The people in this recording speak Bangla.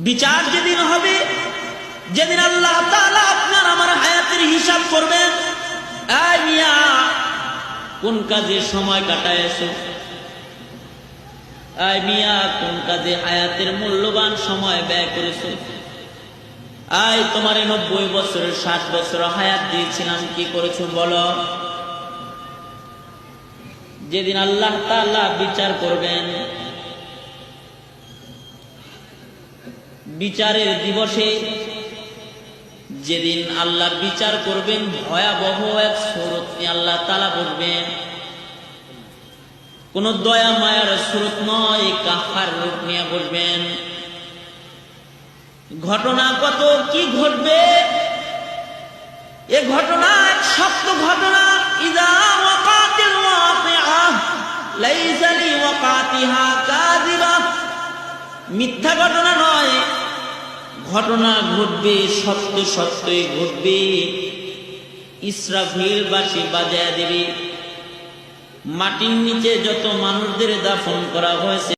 বিচার যেদিন হবে, যেদিন আল্লাহ তাআলা আপনার আমার হায়াতের হিসাব করবেন, এই মিয়া কোন কাজে সময় কাটায়ছো, এই মিয়া কোন কাজে হায়াতের মূল্যবান সময় ব্যয় করেছো, এই তোমার 90 বছরের 60 বছর হায়াত দিয়েছিলাম, কি করেছো বলো। যেদিন আল্লাহ তাআলা বিচার করবেন, বিচারের দিবসে যেদিন আল্লাহ বিচার করবেন, ভয়াবহ এক সুরত নিয়ে আল্লাহ তাআলা বসবেন। কোন দয়া মায়ার সুরত নয়, কাহার রূপ নিয়ে বসবেন। ঘটনা কত কি ঘটবে, এ ঘটনা এক সত্য ঘটনা। ইযা ওয়াকাতিল ওয়াকিআ লাইসা লিওয়াকাতিহা কাযিবা, মিথ্যা ঘটনা নয়, ঘটনা ঘটবে, সত্য সত্যই ঘটবে। ইসরাফিল বাঁশি বাজায় দেবে। মাটির নিচে যত মানুষদের দাফন করা হয়েছে